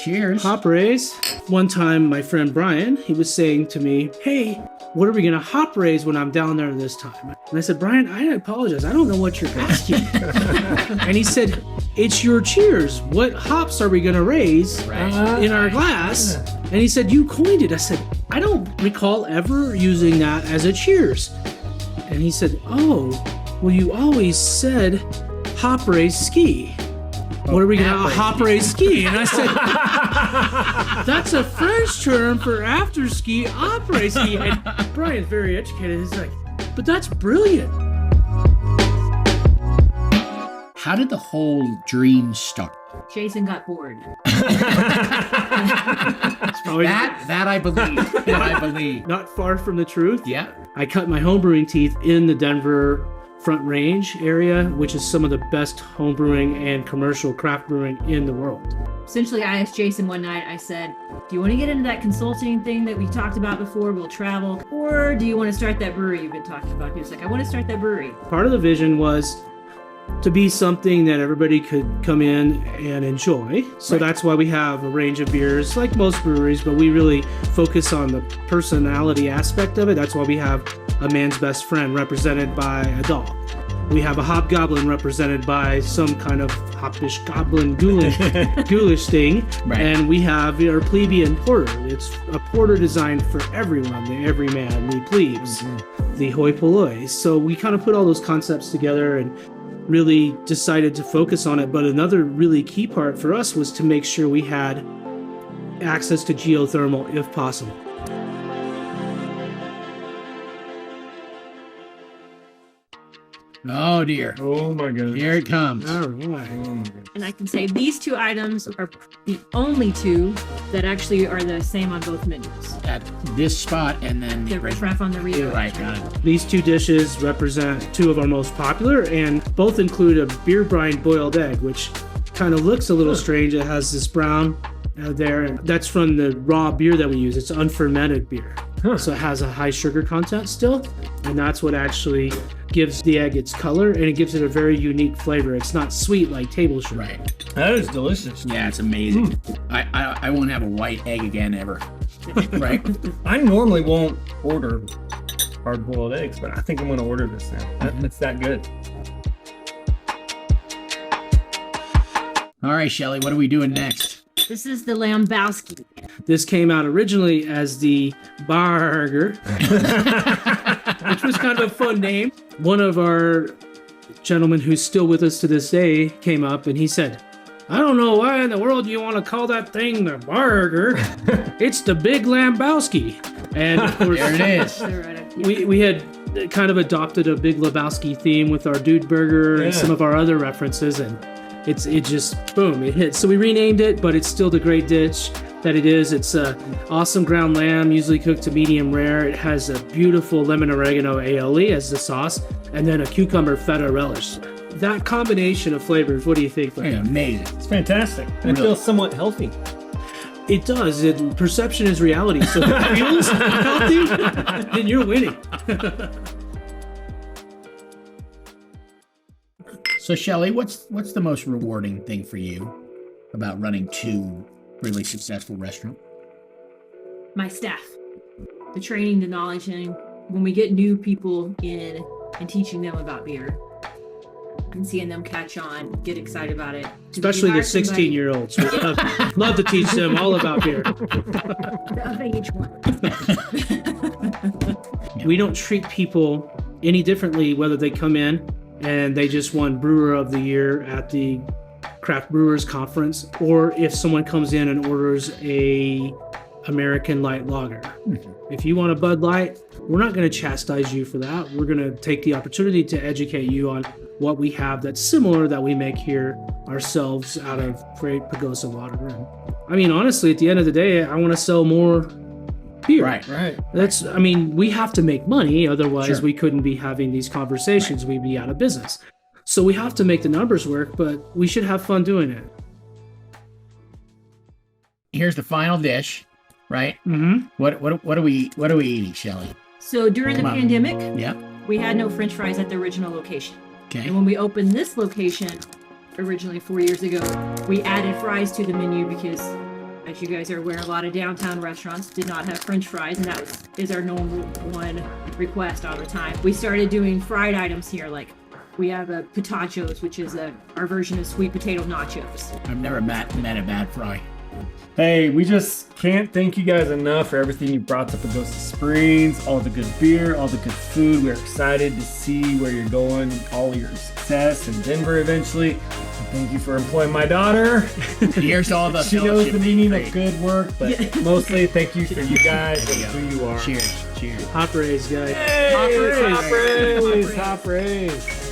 Cheers. Hop raise. One time, my friend Brian, he was saying to me, hey, what are we going to hop raise when I'm down there this time? And I said, Brian, I apologize. I don't know what you're asking. And he said, it's your cheers. What hops are we going to raise in our glass? And he said, you coined it. I said, I don't recall ever using that as a cheers. And he said, oh, well, you always said hop raise ski. What are we going to hop raise ski? And I said, that's a French term for after ski, après ski. And Brian's very educated. He's like, but that's brilliant. How did the whole dream start? Jason got bored. That I believe. That I believe. Not far from the truth. Yeah. I cut my homebrewing teeth in the Denver Front Range area, which is some of the best homebrewing and commercial craft brewing in the world. Essentially, I asked Jason one night, I said, do you want to get into that consulting thing that we talked about before, we'll travel, or do you want to start that brewery you've been talking about? He was like, I want to start that brewery. Part of the vision was to be something that everybody could come in and enjoy. So that's why we have a range of beers, like most breweries, but we really focus on the personality aspect of it. That's why we have a man's best friend represented by a dog. We have a hobgoblin represented by some kind of hoppish goblin ghoulish thing. Right. And we have our plebeian porter. It's a porter designed for everyone, the everyman, the plebes, the hoi polloi. So we kind of put all those concepts together and really decided to focus on it. But another really key part for us was to make sure we had access to geothermal if possible. Oh dear. Oh my goodness. Here it comes. All right. And I can say these two items are the only two that actually are the same on both menus. At this spot and then The Riff Raff on the River. Right, got it. These two dishes represent two of our most popular, and both include a beer-brined boiled egg, which kind of looks a little strange. It has this brown there, and that's from the raw beer that we use. It's unfermented beer. So it has a high sugar content still, and that's what actually gives the egg its color, and it gives it a very unique flavor. It's not sweet like table sugar. Right. That is delicious. Yeah, it's amazing. I won't have a white egg again ever. Right. I normally won't order hard-boiled eggs, but I think I'm going to order this now. It's that good. All right, Shelly, what are we doing next? This is the Lambowski. This came out originally as the Burger, which was kind of a fun name. One of our gentlemen who's still with us to this day came up and he said, I don't know why in the world you want to call that thing the Burger. It's the Big Lambowski. And of course, there it is. We had kind of adopted a Big Lebowski theme with our Dude Burger and some of our other references, and it just, boom, it hit. So we renamed it, but it's still the great dish that it is. It's a awesome ground lamb, usually cooked to medium rare. It has a beautiful lemon oregano aioli as the sauce, and then a cucumber feta relish. That combination of flavors, what do you think? Yeah, amazing. It's fantastic. And it feels somewhat healthy. It does. Perception is reality. So if it feels healthy, then you're winning. So, Shelly, what's the most rewarding thing for you about running two really successful restaurants? My staff. The training, the knowledge, and when we get new people in and teaching them about beer and seeing them catch on, get excited about it. Especially the 16-year-olds. We love to teach them all about beer. Of age one. We don't treat people any differently whether they come in and they just won Brewer of the Year at the Craft Brewers Conference, or if someone comes in and orders a American Light Lager. If you want a Bud Light, we're not going to chastise you for that. We're going to take the opportunity to educate you on what we have that's similar that we make here ourselves out of great Pagosa water. And, I mean, honestly, at the end of the day, I want to sell more beer. Right. We have to make money. Otherwise, we couldn't be having these conversations. We'd be out of business. So we have to make the numbers work, but we should have fun doing it. Here's the final dish, right? Mm-hmm. What are we eating, Shelly? So during the pandemic, we had no French fries at the original location. Okay. And when we opened this location originally 4 years ago, we added fries to the menu because as you guys are aware, a lot of downtown restaurants did not have French fries, and is our number one request all the time. We started doing fried items here, like we have a potachos, which is our version of sweet potato nachos. I've never met a bad fry. Hey, we just can't thank you guys enough for everything you brought to Pagosa Springs, all the good beer, all the good food. We're excited to see where you're going, all your success in Denver eventually. And thank you for employing my daughter. Here's all the She knows the fellowship. meaning Great. of good work, but mostly thank you for you guys and who you are. Cheers. Cheers. Hop raise, guys. Hey, Hop raise. hop raise, hop raise.